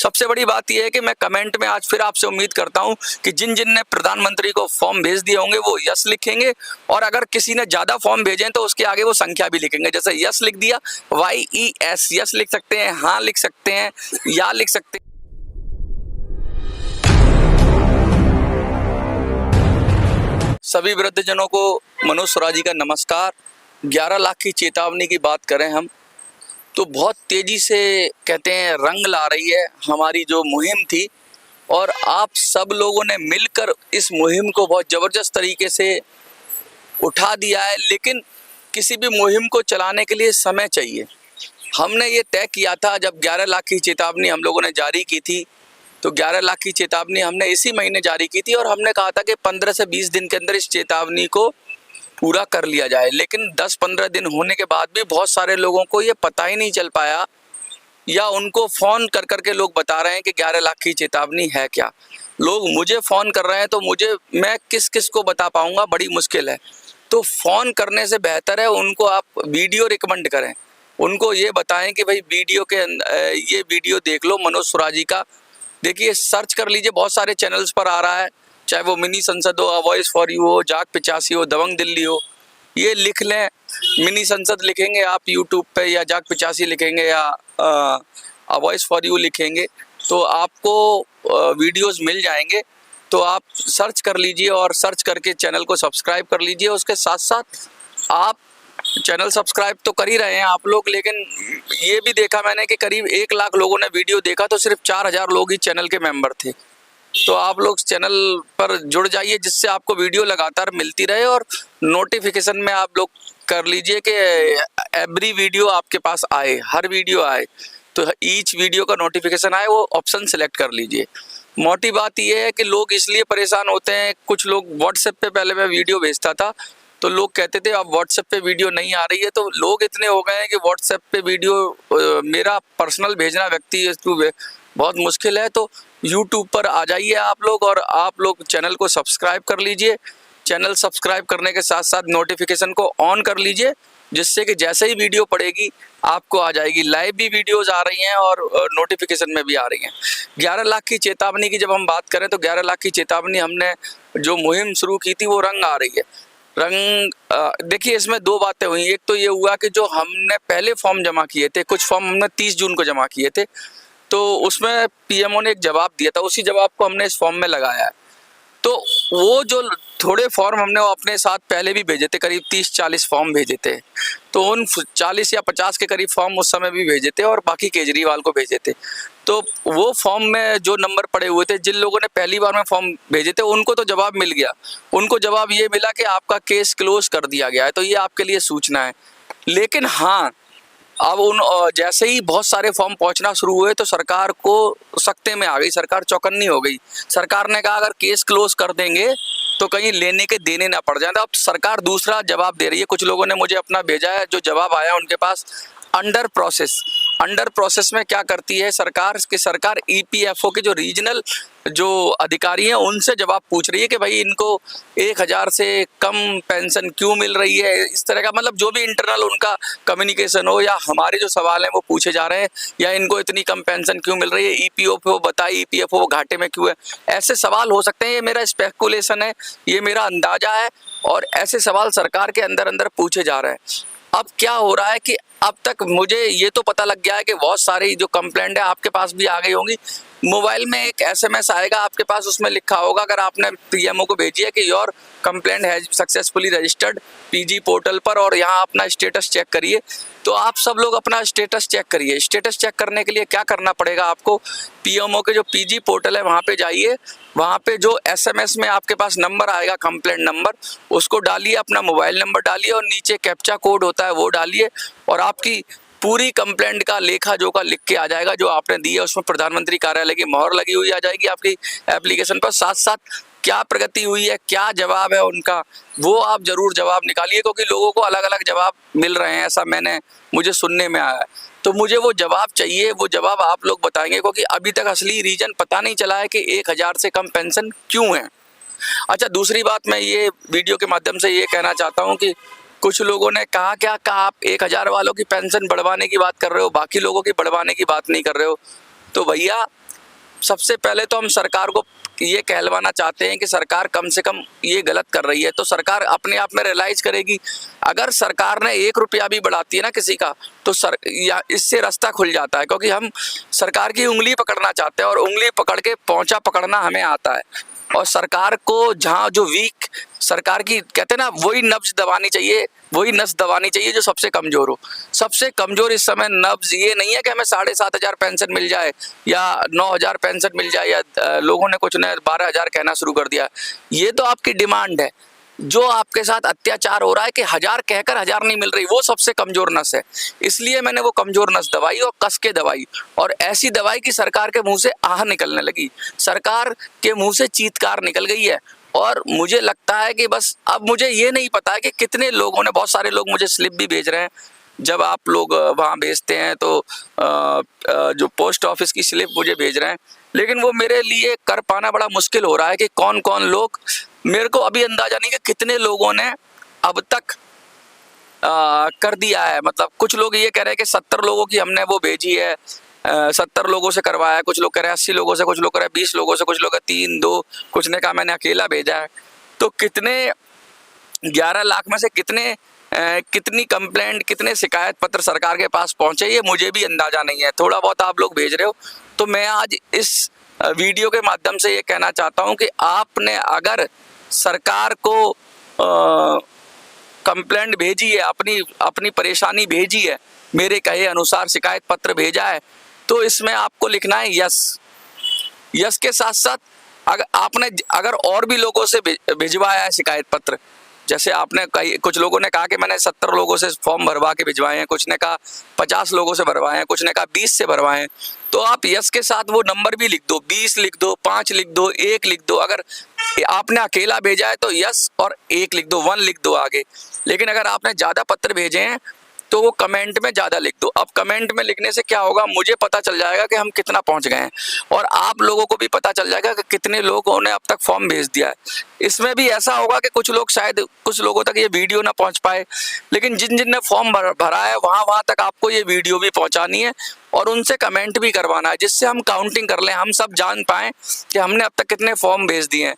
सबसे बड़ी बात यह है कि मैं कमेंट में आज फिर आपसे उम्मीद करता हूं कि जिन जिन ने प्रधानमंत्री को फॉर्म भेज दिए होंगे वो यस लिखेंगे, और अगर किसी ने ज़्यादा फॉर्म भेजे तो उसके आगे वो संख्या भी लिखेंगे। जैसे यस लिख दिया, YES यस लिख सकते हैं, हाँ लिख सकते हैं, या लिख सकते हैं। सभी वृद्धजनों को मनोज स्वराज जी का नमस्कार। 11 लाख की चेतावनी की बात करें हम तो बहुत तेजी से कहते हैं रंग ला रही है हमारी जो मुहिम थी, और आप सब लोगों ने मिलकर इस मुहिम को बहुत ज़बरदस्त तरीके से उठा दिया है। लेकिन किसी भी मुहिम को चलाने के लिए समय चाहिए। हमने ये तय किया था जब 11 लाख की चेतावनी हम लोगों ने जारी की थी, तो 11 लाख की चेतावनी हमने इसी महीने जारी की थी और हमने कहा था कि 15 से 20 दिन के अंदर इस चेतावनी को पूरा कर लिया जाए। लेकिन 10-15 दिन होने के बाद भी बहुत सारे लोगों को ये पता ही नहीं चल पाया, या उनको फ़ोन कर कर के लोग बता रहे हैं कि 11 लाख की चेतावनी है क्या। लोग मुझे फ़ोन कर रहे हैं तो मैं किस किस को बता पाऊँगा, बड़ी मुश्किल है। तो फ़ोन करने से बेहतर है उनको आप वीडियो रिकमेंड करें, उनको ये बताएं कि भाई ये वीडियो देख लो मनोज स्वराज जी का। देखिए, सर्च कर लीजिए, बहुत सारे चैनल्स पर आ रहा है, चाहे वो मिनी संसद हो, वॉइस फॉर यू हो, जाग 85 हो, दबंग दिल्ली हो। ये लिख लें, मिनी संसद लिखेंगे आप यूट्यूब पे, या जाग 85 लिखेंगे, या वॉइस फॉर यू लिखेंगे, तो आपको वीडियोस मिल जाएंगे। तो आप सर्च कर लीजिए और सर्च करके चैनल को सब्सक्राइब कर लीजिए। उसके साथ साथ आप चैनल सब्सक्राइब तो कर ही रहे हैं आप लोग, लेकिन ये भी देखा मैंने कि करीब 1 लाख लोगों ने वीडियो देखा तो सिर्फ 4000 लोग ही चैनल के मेंबर थे। तो आप लोग चैनल पर जुड़ जाइए जिससे आपको वीडियो लगातार मिलती रहे, और नोटिफिकेशन में आप लोग कर लीजिए कि एवरी वीडियो आपके पास आए, हर वीडियो आए, तो ईच वीडियो का नोटिफिकेशन आए, वो ऑप्शन सेलेक्ट कर लीजिए। मोटी बात ये है कि लोग इसलिए परेशान होते हैं, कुछ लोग व्हाट्सएप पे, पहले मैं वीडियो भेजता था तो लोग कहते थे अब व्हाट्सएप पे वीडियो नहीं आ रही है, तो लोग इतने हो गए हैं कि व्हाट्सएप पे वीडियो मेरा पर्सनल भेजना व्यक्ति बहुत मुश्किल है। तो यूट्यूब पर आ जाइए आप लोग, और आप लोग चैनल को सब्सक्राइब कर लीजिए। चैनल सब्सक्राइब करने के साथ साथ नोटिफिकेशन को ऑन कर लीजिए, जिससे कि जैसे ही वीडियो पड़ेगी आपको आ जाएगी। लाइव भी वीडियोस आ रही हैं और नोटिफिकेशन में भी आ रही हैं। 11 लाख की चेतावनी की जब हम बात करें तो 11 लाख की चेतावनी हमने जो मुहिम शुरू की थी वो रंग आ रही है। देखिए, इसमें 2 बातें हुई। एक तो ये हुआ कि जो हमने पहले फॉर्म जमा किए थे, कुछ फॉर्म हमने 30 जून को जमा किए थे, तो उसमें पीएमओ ने एक जवाब दिया था, उसी जवाब को हमने इस फॉर्म में लगाया है। तो वो जो थोड़े फॉर्म हमने वो अपने साथ पहले भी भेजे थे, करीब 30-40 फॉर्म भेजे थे, तो उन 40 या 50 के करीब फॉर्म उस समय भी भेजे थे, और बाकी केजरीवाल को भेजे थे। तो वो फॉर्म में जो नंबर पड़े हुए थे, जिन लोगों ने पहली बार में फॉर्म भेजे थे उनको तो जवाब मिल गया। उनको जवाब ये मिला कि आपका केस क्लोज कर दिया गया है, तो ये आपके लिए सूचना है। लेकिन हाँ, अब जैसे ही बहुत सारे फॉर्म पहुंचना शुरू हुए तो सरकार को सख्ते में आ गई, सरकार चौकन्नी हो गई। सरकार ने कहा अगर केस क्लोज कर देंगे तो कहीं लेने के देने ना पड़ जाए। अब सरकार दूसरा जवाब दे रही है। कुछ लोगों ने मुझे अपना भेजा है, जो जवाब आया उनके पास, अंडर प्रोसेस में क्या करती है सरकार, कि सरकार EPFO के जो रीजनल जो अधिकारी हैं उनसे जवाब पूछ रही है कि भाई इनको 1000 से कम पेंशन क्यों मिल रही है। इस तरह का, मतलब जो भी इंटरनल उनका कम्युनिकेशन हो, या हमारे जो सवाल हैं वो पूछे जा रहे हैं, या इनको इतनी कम पेंशन क्यों मिल रही है, EPFO बताए, EPFO घाटे में क्यों है। ऐसे सवाल हो सकते हैं, ये मेरा स्पेकुलेशन है, ये मेरा अंदाजा है, और ऐसे सवाल सरकार के अंदर अंदर पूछे जा रहे हैं। अब क्या हो रहा है कि अब तक मुझे ये तो पता लग गया है कि बहुत सारी जो कंप्लेंट है आपके पास भी आ गई होंगी। मोबाइल में एक SMS आएगा आपके पास, उसमें लिखा होगा, अगर आपने PMO को भेजी है कि your complaint has successfully registered PG portal पर, और यहाँ अपना स्टेटस चेक करिए। तो आप सब लोग अपना स्टेटस चेक करिए। स्टेटस चेक करने के लिए क्या करना पड़ेगा आपको, PMO के जो PG पोर्टल है वहाँ पे जाइए, वहाँ पे जो SMS में आपके पास नंबर आएगा, कंप्लेंट नंबर, उसको डालिए, अपना मोबाइल नंबर डालिए, और नीचे कैप्चा कोड होता है वो डालिए, और आपकी पूरी कंप्लेंट का लेखा जोखा लिख के आ जाएगा जो आपने दी है। उसमें प्रधानमंत्री कार्यालय की मोहर लगी हुई आ जाएगी आपकी एप्लीकेशन पर। साथ साथ क्या प्रगति हुई है, क्या जवाब है उनका, वो आप जरूर जवाब निकालिए, क्योंकि लोगों को अलग अलग जवाब मिल रहे हैं, ऐसा मुझे सुनने में आया है। तो मुझे वो जवाब चाहिए, वो जवाब आप लोग बताएंगे, क्योंकि अभी तक असली रीजन पता नहीं चला है कि 1000 से कम पेंशन क्यों है। अच्छा, दूसरी बात मैं ये वीडियो के माध्यम से ये कहना चाहता हूँ कि कुछ लोगों ने कहा आप 1000 वालों की पेंशन बढ़वाने की बात कर रहे हो, बाकी लोगों की बढ़वाने की बात नहीं कर रहे हो। तो भैया, सबसे पहले तो हम सरकार को ये कहलवाना चाहते हैं कि सरकार कम से कम ये गलत कर रही है तो सरकार अपने आप में रियलाइज करेगी। अगर सरकार ने 1 रुपया भी बढ़ाती है ना किसी का तो या इससे रास्ता खुल जाता है, क्योंकि हम सरकार की उंगली पकड़ना चाहते हैं और उंगली पकड़ के पहुंचा पकड़ना हमें आता है। और सरकार को जहाँ जो वीक सरकार की कहते हैं ना, वही नब्ज दबानी चाहिए, वही नस दबानी चाहिए जो सबसे कमजोर हो। सबसे कमजोर इस समय नब्ज ये नहीं है कि हमें 7,500 पेंशन मिल जाए या 9,000 पेंशन मिल जाए या लोगों ने कुछ ने 12,000 कहना शुरू कर दिया। ये तो आपकी डिमांड है। जो आपके साथ अत्याचार हो रहा है कि 1000 कहकर 1000 नहीं मिल रही, वो सबसे कमजोर नस है। इसलिए मैंने वो कमजोर नस दबाई और कस के दबाई, और ऐसी दवाई कि सरकार के मुंह से आह निकलने लगी, सरकार के मुंह से चीत्कार निकल गई है। और मुझे लगता है कि बस अब मुझे ये नहीं पता है कि कितने लोगों ने, बहुत सारे लोग मुझे स्लिप भी भेज रहे हैं। जब आप लोग वहाँ भेजते हैं तो जो पोस्ट ऑफिस की स्लिप मुझे भेज रहे हैं, लेकिन वो मेरे लिए कर पाना बड़ा मुश्किल हो रहा है कि कौन कौन लोग, मेरे को अभी अंदाजा नहीं कि कितने लोगों ने अब तक कर दिया है। मतलब कुछ लोग ये कह रहे हैं कि 70 लोगों की हमने वो भेजी है, 70 लोगों से करवाया है, कुछ लोग कह रहे हैं 80 लोगों से, कुछ लोग कह रहे हैं 20 लोगों से, कुछ लोग 3-2, कुछ ने कहा मैंने अकेला भेजा है। तो कितने 11 लाख में से कितनी कंप्लेंट, कितने शिकायत पत्र सरकार के पास पहुंचे, ये मुझे भी अंदाजा नहीं है। थोड़ा बहुत आप लोग भेज रहे हो, तो मैं आज इस वीडियो के माध्यम से ये कहना चाहता हूं कि आपने अगर सरकार को कंप्लेंट भेजी है, अपनी परेशानी भेजी है, मेरे कहे अनुसार शिकायत पत्र भेजा है, तो इसमें आपको लिखना है यस के साथ साथ अगर आपने और भी लोगों से भिजवाया है शिकायत पत्र, जैसे आपने कुछ लोगों ने कहा कि मैंने 70 लोगों से फॉर्म भरवा के भिजवाए हैं, कुछ ने कहा 50 लोगों से भरवाए हैं, कुछ ने कहा 20 से भरवाए हैं, तो आप यस के साथ वो नंबर भी लिख दो, 20 लिख दो, 5 लिख दो, 1 लिख दो। अगर आपने अकेला भेजा है तो यस और 1 लिख दो, 1 लिख दो आगे। लेकिन अगर आपने ज़्यादा पत्र भेजे हैं तो वो कमेंट में ज़्यादा लिख दो। अब कमेंट में लिखने से क्या होगा, मुझे पता चल जाएगा कि हम कितना पहुंच गए हैं, और आप लोगों को भी पता चल जाएगा कि कितने लोगों ने अब तक फॉर्म भेज दिया है। इसमें भी ऐसा होगा कि कुछ लोग, शायद कुछ लोगों तक ये वीडियो ना पहुंच पाए, लेकिन जिन ने फॉर्म भरा है वहाँ तक आपको ये वीडियो भी पहुँचानी है और उनसे कमेंट भी करवाना है, जिससे हम काउंटिंग कर लें, हम सब जान पाएँ कि हमने अब तक कितने फॉर्म भेज दिए हैं।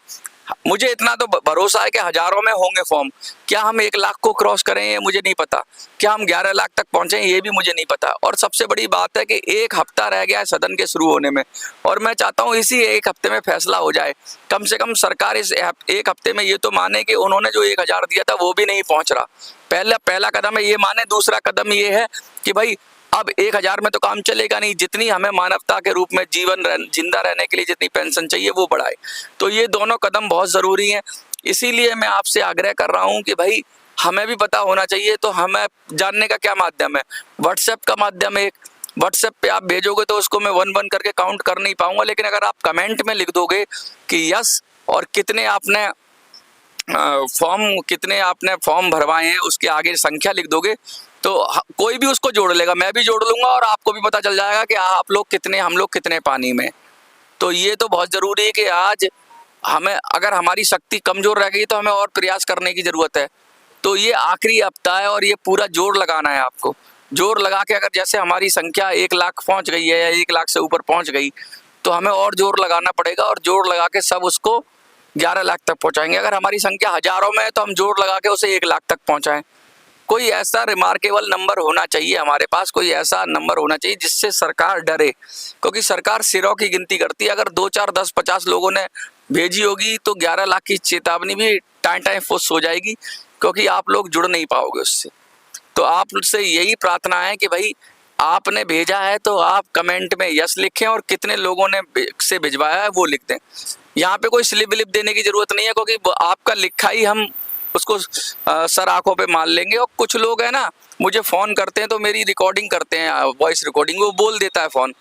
मुझे इतना तो भरोसा है कि हजारों में होंगे फॉर्म। क्या हम 1 लाख को क्रॉस करें ये मुझे नहीं पता, क्या हम 11 लाख तक पहुंचे ये भी मुझे नहीं पता। और सबसे बड़ी बात है कि 1 हफ्ता रह गया है सदन के शुरू होने में, और मैं चाहता हूं इसी 1 हफ्ते में फैसला हो जाए। कम से कम सरकार इस 1 हफ्ते में ये तो माने कि उन्होंने जो 1000 दिया था वो भी नहीं पहुंच रहा। पहला कदम है ये माने। दूसरा कदम ये है कि भाई अब 1000 में तो काम चलेगा नहीं, जितनी हमें मानवता के रूप में जिंदा रहने के लिए जितनी पेंशन चाहिए वो बढ़ाए। तो ये दोनों कदम बहुत ज़रूरी हैं। इसीलिए मैं आपसे आग्रह कर रहा हूं कि भाई हमें भी पता होना चाहिए। तो हमें जानने का क्या माध्यम है, व्हाट्सएप का माध्यम है। व्हाट्सएप पे आप भेजोगे तो उसको मैं 1-1 करके काउंट कर नहीं पाऊंगा, लेकिन अगर आप कमेंट में लिख दोगे कि यस और कितने आपने फॉर्म भरवाए हैं उसके आगे संख्या लिख दोगे तो कोई भी उसको जोड़ लेगा, मैं भी जोड़ लूंगा और आपको भी पता चल जाएगा कि आप लोग कितने, हम लोग कितने पानी में। तो ये तो बहुत ज़रूरी है कि आज हमें, अगर हमारी शक्ति कमज़ोर रह गई तो हमें और प्रयास करने की ज़रूरत है। तो ये आखिरी हफ्ता है और ये पूरा जोर लगाना है आपको। जोर लगा के अगर जैसे हमारी संख्या 1 लाख पहुँच गई है या 1 लाख से ऊपर पहुँच गई तो हमें और जोर लगाना पड़ेगा, और जोर लगा के सब उसको 11 लाख तक पहुँचाएंगे। अगर हमारी संख्या हज़ारों में है तो हम जोर लगा के उसे 1 लाख तक पहुँचाएँ। कोई ऐसा रिमार्केबल नंबर होना चाहिए हमारे पास, कोई ऐसा नंबर होना चाहिए जिससे सरकार डरे, क्योंकि सरकार सिरों की गिनती करती है। अगर 2, 4, 10, 50 लोगों ने भेजी होगी तो 11 लाख की चेतावनी भी टाइम फुस हो जाएगी, क्योंकि आप लोग जुड़ नहीं पाओगे उससे। तो आपसे यही प्रार्थना है कि भाई आपने भेजा है तो आप कमेंट में यस लिखें और कितने लोगों ने से भिजवाया है वो लिख दें। यहाँ पे कोई स्लिप विलिप देने की ज़रूरत नहीं है, क्योंकि आपका लिखा ही हम उसको सर आंखों पे मान लेंगे। और कुछ लोग हैं ना, मुझे फ़ोन करते हैं तो मेरी रिकॉर्डिंग करते हैं, वॉइस रिकॉर्डिंग, वो बोल देता है फ़ोन,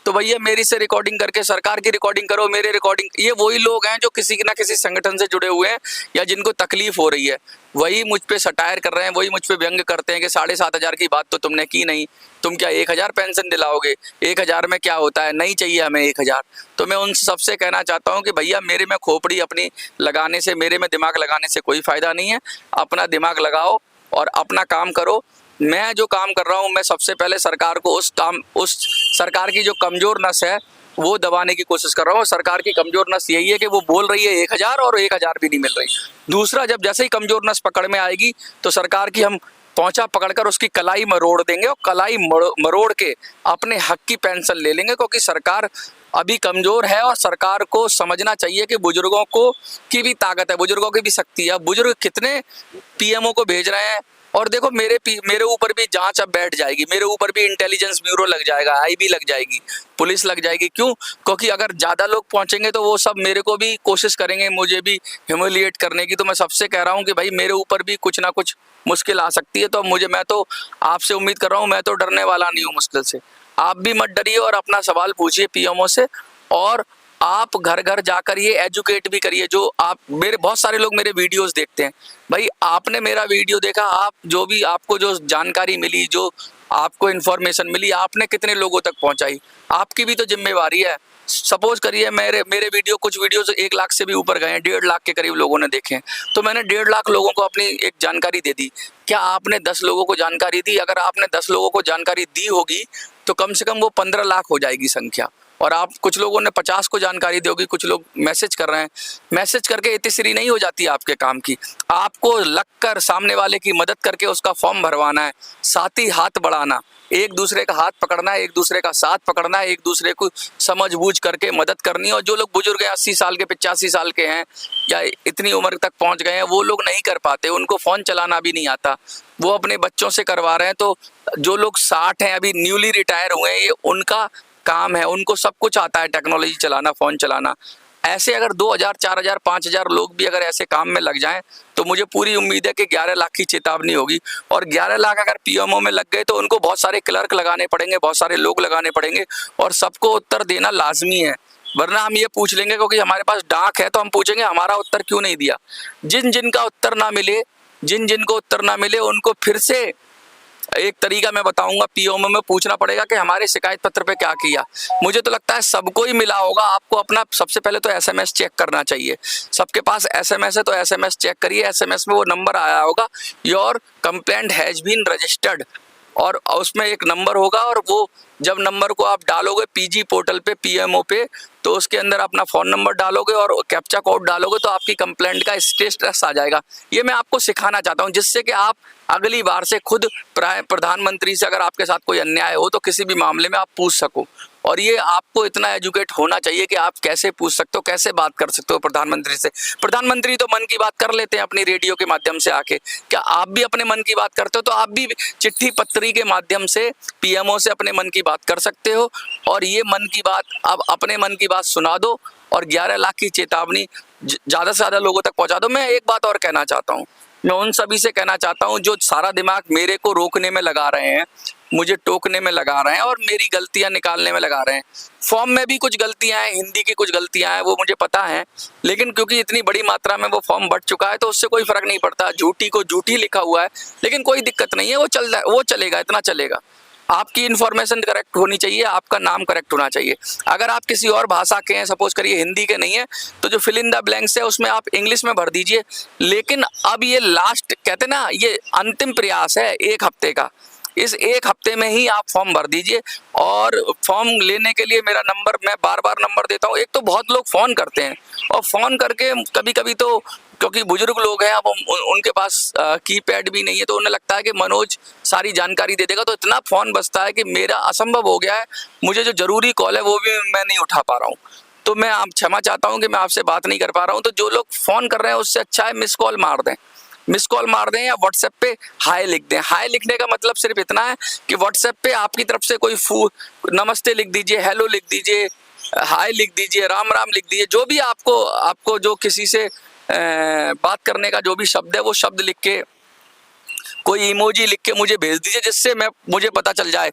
तो भैया मेरी से रिकॉर्डिंग करके सरकार की रिकॉर्डिंग करो, मेरे रिकॉर्डिंग। ये वही लोग हैं जो किसी ना किसी संगठन से जुड़े हुए हैं या जिनको तकलीफ हो रही है, वही मुझ पे सटायर कर रहे हैं, वही मुझ पे व्यंग करते हैं कि 7,500 की बात तो तुमने की नहीं, तुम क्या 1000 पेंशन दिलाओगे, 1000 में क्या होता है, नहीं चाहिए हमें 1000। तो मैं उन सबसे कहना चाहता हूँ कि भैया मेरे में खोपड़ी अपनी लगाने से, मेरे में दिमाग लगाने से कोई फ़ायदा नहीं है। अपना दिमाग लगाओ और अपना काम करो। मैं जो काम कर रहा हूँ, मैं सबसे पहले सरकार को उस सरकार की जो कमज़ोर नस है वो दबाने की कोशिश कर रहा हूँ। सरकार की कमजोर नस यही है कि वो बोल रही है 1000 और 1000 भी नहीं मिल रही। दूसरा, जब जैसे ही कमजोर नस पकड़ में आएगी तो सरकार की हम पहुंचा पकड़कर उसकी कलाई मरोड़ देंगे और कलाई मरोड़ के अपने हक की पेंशन ले लेंगे, क्योंकि सरकार अभी कमजोर है और सरकार को समझना चाहिए कि बुजुर्गों को की भी ताकत है, बुजुर्गों की भी शक्ति है। बुजुर्ग कितने पीएमओ को भेज रहे हैं, और देखो मेरे ऊपर भी जांच अब बैठ जाएगी, मेरे ऊपर भी इंटेलिजेंस ब्यूरो लग जाएगा, आईबी लग जाएगी, पुलिस लग जाएगी। क्यों? क्योंकि अगर ज़्यादा लोग पहुंचेंगे तो वो सब मेरे को भी कोशिश करेंगे मुझे भी ह्यूमिलिएट करने की। तो मैं सबसे कह रहा हूं कि भाई मेरे ऊपर भी कुछ ना कुछ मुश्किल आ सकती है। तो मैं तो आपसे उम्मीद कर रहा हूँ, मैं तो डरने वाला नहीं हूँ मुश्किल से। आप भी मत डरिए और अपना सवाल पूछिए पीएमओ से, और आप घर घर जाकर ये एजुकेट भी करिए। जो आप मेरे बहुत सारे लोग मेरे वीडियोस देखते हैं, भाई आपने मेरा वीडियो देखा, आप जो भी आपको जो जानकारी मिली, जो आपको इन्फॉर्मेशन मिली, आपने कितने लोगों तक पहुंचाई, आपकी भी तो जिम्मेवारी है। सपोज करिए मेरे वीडियो, कुछ वीडियोस 1 लाख से भी ऊपर गए हैं, 1.5 लाख के करीब लोगों ने देखे हैं, तो मैंने 1.5 लाख लोगों को अपनी एक जानकारी दे दी। क्या आपने 10 लोगों को जानकारी दी? अगर आपने 10 लोगों को जानकारी दी होगी तो कम से कम वो 15 लाख हो जाएगी संख्या। और आप कुछ लोगों ने 50 को जानकारी दी होगी, कुछ लोग मैसेज कर रहे हैं। मैसेज करके इतनी नहीं हो जाती आपके काम की, आपको लगकर सामने वाले की मदद करके उसका फॉर्म भरवाना है। साथ ही हाथ बढ़ाना, एक दूसरे का हाथ पकड़ना है, एक दूसरे का साथ पकड़ना है, एक दूसरे को समझ बूझ करके मदद करनी है। और जो लोग बुजुर्ग हैं, 80 साल के, 85 साल के हैं, या इतनी उम्र तक पहुंच गए हैं, वो लोग नहीं कर पाते, उनको फ़ोन चलाना भी नहीं आता, वो अपने बच्चों से करवा रहे हैं। तो जो लोग 60 हैं, अभी न्यूली रिटायर हुए हैं, ये उनका काम है, उनको सब कुछ आता है, टेक्नोलॉजी चलाना, फ़ोन चलाना। ऐसे अगर 2000, 4000, 5000 लोग भी अगर ऐसे काम में लग जाएं तो मुझे पूरी उम्मीद है कि 11 लाख की चेतावनी होगी। और 11 लाख अगर पीएमओ में लग गए तो उनको बहुत सारे क्लर्क लगाने पड़ेंगे, बहुत सारे लोग लगाने पड़ेंगे, और सबको उत्तर देना लाजमी है। वरना हम ये पूछ लेंगे, क्योंकि हमारे पास डाक है, तो हम पूछेंगे हमारा उत्तर क्यों नहीं दिया। जिन जिन का उत्तर ना मिले, जिन जिन को उत्तर ना मिले, उनको फिर से एक तरीका मैं बताऊंगा, पीएमओ में पूछना पड़ेगा कि हमारे शिकायत पत्र पे क्या किया। मुझे तो लगता है सबको ही मिला होगा। आपको अपना सबसे पहले तो एसएमएस चेक करना चाहिए। सबके पास एसएमएस है तो एसएमएस चेक करिए, एसएमएस में वो नंबर आया होगा, your complaint has been registered, और उसमें एक नंबर होगा, और वो जब नंबर को आप डालोगे पीजी पोर्टल पे, पीएमओ पे, तो उसके अंदर अपना फ़ोन नंबर डालोगे और कैप्चा कोड डालोगे तो आपकी कंप्लेंट का स्टेटस आ जाएगा। ये मैं आपको सिखाना चाहता हूँ, जिससे कि आप अगली बार से खुद प्रधानमंत्री से अगर आपके साथ कोई अन्याय हो तो किसी भी मामले में आप पूछ सको। और ये आपको इतना एजुकेट होना चाहिए कि आप कैसे पूछ सकते हो, कैसे बात कर सकते हो प्रधानमंत्री से। प्रधानमंत्री तो मन की बात कर लेते हैं अपनी रेडियो के माध्यम से आके, क्या आप भी अपने मन की बात करते हो? तो आप भी चिट्ठी पत्री के माध्यम से पीएमओ से अपने मन की बात कर सकते हो। और ये मन की बात, अब अपने मन की बात सुना दो और 11 लाख की चेतावनी ज़्यादा से ज़्यादा लोगों तक पहुँचा दो। मैं एक बात और कहना चाहता हूँ, मैं उन सभी से कहना चाहता हूँ जो सारा दिमाग मेरे को रोकने में लगा रहे हैं, मुझे टोकने में लगा रहे हैं और मेरी गलतियां निकालने में लगा रहे हैं। फॉर्म में भी कुछ गलतियां हैं, हिंदी की कुछ गलतियां हैं, वो मुझे पता है, लेकिन क्योंकि इतनी बड़ी मात्रा में वो फॉर्म बढ़ चुका है तो उससे कोई फर्क नहीं पड़ता। झूठी को झूठी लिखा हुआ है, लेकिन कोई दिक्कत नहीं है, वो चल रहा है, वो चलेगा, इतना चलेगा। आपकी इन्फॉर्मेशन करेक्ट होनी चाहिए, आपका नाम करेक्ट होना चाहिए। अगर आप किसी और भाषा के हैं, सपोज करिए हिंदी के नहीं है, तो जो फिल इन द ब्लैंक्स है उसमें आप इंग्लिश में भर दीजिए। लेकिन अब ये लास्ट, कहते ना, ये अंतिम प्रयास है 1 हफ्ते का। इस 1 हफ्ते में ही आप फॉर्म भर दीजिए। और फॉर्म लेने के लिए मेरा नंबर, मैं बार बार नंबर देता हूँ। एक तो बहुत लोग फ़ोन करते हैं, और फ़ोन करके कभी कभी तो, क्योंकि बुजुर्ग लोग हैं, अब उनके पास कीपैड भी नहीं है, तो उन्हें लगता है कि मनोज सारी जानकारी दे देगा, तो इतना फ़ोन बजता है कि मेरा असंभव हो गया है, मुझे जो ज़रूरी कॉल है वो भी मैं नहीं उठा पा रहा हूँ। तो मैं आप क्षमा चाहता हूँ कि मैं आपसे बात नहीं कर पा रहा हूँ। तो जो लोग फ़ोन कर रहे हैं उससे अच्छा है मिस कॉल मार दें, मिस कॉल मार दें, या व्हाट्सएप पे हाय लिख दें। हाय लिखने का मतलब सिर्फ इतना है कि व्हाट्सएप पे आपकी तरफ से कोई नमस्ते लिख दीजिए, हेलो लिख दीजिए, हाय लिख दीजिए, राम राम लिख दीजिए, जो भी आपको जो किसी से बात करने का जो भी शब्द है वो शब्द लिख के, कोई इमोजी लिख के मुझे भेज दीजिए, जिससे मुझे पता चल जाए।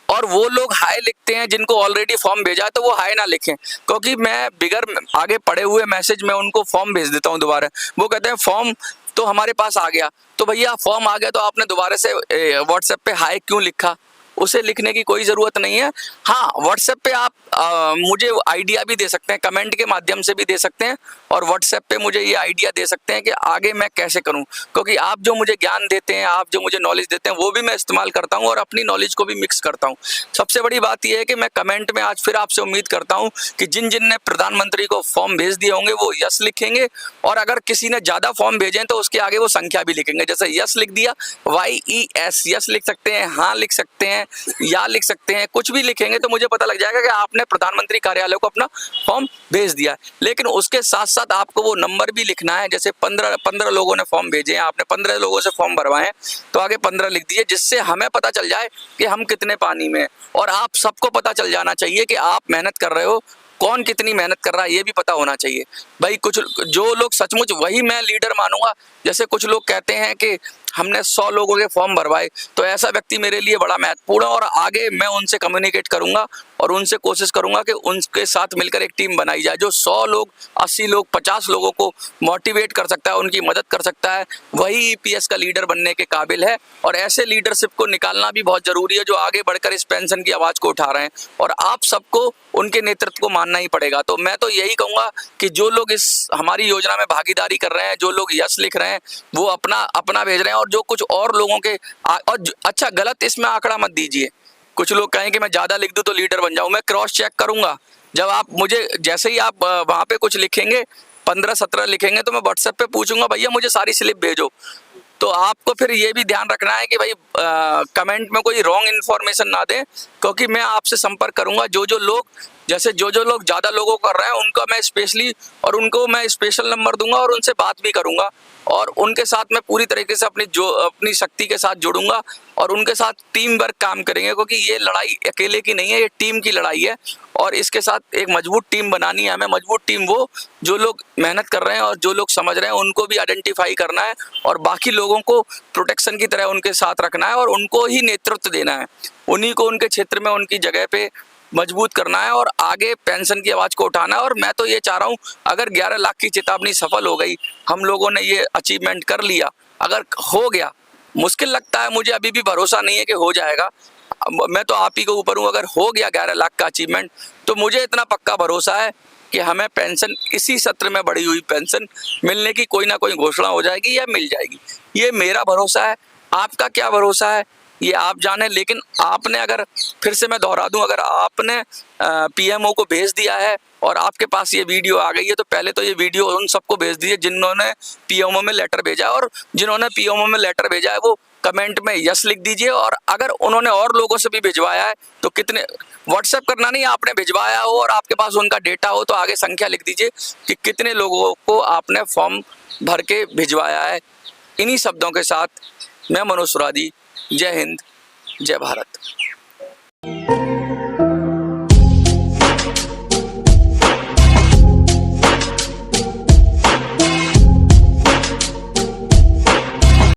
और वो लोग हाय लिखते हैं जिनको ऑलरेडी फॉर्म भेजा है, तो वो हाय ना लिखें, क्योंकि मैं बिगर आगे पढ़े हुए मैसेज में उनको फॉर्म भेज देता हूँ दोबारा। वो कहते हैं फॉर्म तो हमारे पास आ गया, तो भैया फॉर्म आ गया तो आपने दोबारा से व्हाट्सएप पे हाय क्यों लिखा? उसे लिखने की कोई ज़रूरत नहीं है। हाँ, व्हाट्सएप पे आप मुझे आइडिया भी दे सकते हैं, कमेंट के माध्यम से भी दे सकते हैं और व्हाट्सएप पे मुझे ये आइडिया दे सकते हैं कि आगे मैं कैसे करूं, क्योंकि आप जो मुझे ज्ञान देते हैं, आप जो मुझे नॉलेज देते हैं, वो भी मैं इस्तेमाल करता हूं और अपनी नॉलेज को भी मिक्स करता हूं। सबसे बड़ी बात यह है कि मैं कमेंट में आज फिर आपसे उम्मीद करता हूं कि जिन जिन ने प्रधानमंत्री को फॉर्म भेज दिए होंगे वो यस लिखेंगे, और अगर किसी ने ज़्यादा फॉर्म भेजे तो उसके आगे वो संख्या भी लिखेंगे। जैसे यस लिख दिया, YES यस लिख सकते हैं, हाँ लिख सकते हैं, या लिख सकते हैं, कुछ भी लिखेंगे तो मुझे पता लग जाएगा कि आपने प्रधानमंत्री कार्यालय को अपना फॉर्म भेज दिया। लेकिन उसके साथ साथ आपको वो नंबर भी लिखना है। जैसे 15 लोगों ने फॉर्म भेजे हैं, आपने 15 लोगों से फॉर्म भरवाए हैं, तो आगे 15 लिख दीजिए, जिससे हमें पता चल जाए कि हम कितने पानी में हैं। और आप सबको पता चल जाना चाहिए कि आप मेहनत कर रहे हो, कौन कितनी मेहनत कर रहा है ये भी पता होना चाहिए। भाई कुछ जो लोग सचमुच, वही मैं लीडर मानूंगा। जैसे कुछ लोग कहते हैं कि हमने 100 लोगों के फॉर्म भरवाए, तो ऐसा व्यक्ति मेरे लिए बड़ा महत्वपूर्ण है और आगे मैं उनसे कम्युनिकेट करूंगा और उनसे कोशिश करूंगा कि उनके साथ मिलकर एक टीम बनाई जाए। जो 100 लोग, 80 लोग, 50 लोगों को मोटिवेट कर सकता है, उनकी मदद कर सकता है, वही ईपीएस का लीडर बनने के काबिल है। और ऐसे लीडरशिप को निकालना भी बहुत जरूरी है जो आगे बढ़कर इस पेंशन की आवाज को उठा रहे हैं, और आप सबको उनके नेतृत्व को मानना ही पड़ेगा। तो मैं तो यही कहूंगा कि जो लोग इस हमारी योजना में भागीदारी कर रहे हैं, जो लोग यस लिख रहे हैं, वो अपना भेज रहे हैं, और जो कुछ और लोगों के अच्छा गलत इसमें आंकड़ा मत दीजिए। कुछ लोग कहें कि मैं ज़्यादा लिख दूं तो लीडर बन जाऊं, मैं क्रॉस चेक करूंगा। जब आप मुझे, जैसे ही आप वहाँ पे कुछ लिखेंगे, 15-17 लिखेंगे, तो मैं व्हाट्सएप पे पूछूंगा भैया मुझे सारी स्लिप भेजो। तो आपको फिर ये भी ध्यान रखना है कि भाई कमेंट में कोई रॉन्ग इन्फॉर्मेशन ना दें, क्योंकि मैं आपसे संपर्क करूंगा। जो लोग, जैसे जो लोग ज़्यादा लोगों कर रहे हैं उनका मैं स्पेशली, और उनको मैं स्पेशल नंबर दूंगा और उनसे बात भी करूंगा, और उनके साथ मैं पूरी तरीके से अपनी शक्ति के साथ जुड़ूंगा और उनके साथ टीम वर्क काम करेंगे, क्योंकि ये लड़ाई अकेले की नहीं है, ये टीम की लड़ाई है। और इसके साथ एक मजबूत टीम बनानी है हमें। मजबूत टीम वो जो लोग मेहनत कर रहे हैं और जो लोग समझ रहे हैं उनको भी आइडेंटिफाई करना है, और बाकी लोगों को प्रोटेक्शन की तरह उनके साथ रखना है और उनको ही नेतृत्व देना है। उन्हीं को उनके क्षेत्र में, उनकी जगह पे मजबूत करना है और आगे पेंशन की आवाज़ को उठाना है। और मैं तो ये चाह रहा हूँ, अगर 11 लाख की चेतावनी सफल हो गई, हम लोगों ने ये अचीवमेंट कर लिया, अगर हो गया, मुश्किल लगता है मुझे, अभी भी भरोसा नहीं है कि हो जाएगा, मैं तो आप ही के ऊपर हूँ। अगर हो गया 11 लाख का अचीवमेंट, तो मुझे इतना पक्का भरोसा है कि हमें पेंशन, इसी सत्र में बढ़ी हुई पेंशन मिलने की कोई ना कोई घोषणा हो जाएगी या मिल जाएगी। ये मेरा भरोसा है। आपका क्या भरोसा है ये आप जाने। लेकिन आपने, अगर फिर से मैं दोहरा दूं, अगर आपने पीएमओ को भेज दिया है और आपके पास ये वीडियो आ गई है, तो पहले तो ये वीडियो उन सबको भेज दीजिए जिन्होंने पीएमओ में लेटर भेजा है, और जिन्होंने पीएमओ में लेटर भेजा है वो कमेंट में यस लिख दीजिए। और अगर उन्होंने और लोगों से भी भिजवाया है तो कितने, व्हाट्सएप करना नहीं, आपने भिजवाया हो और आपके पास उनका डेटा हो तो आगे संख्या लिख दीजिए कि कितने लोगों को आपने फॉर्म भर के भिजवाया है। इन्हीं शब्दों के साथ मैं मनोज सुराजी, जय हिंद, जय भारत।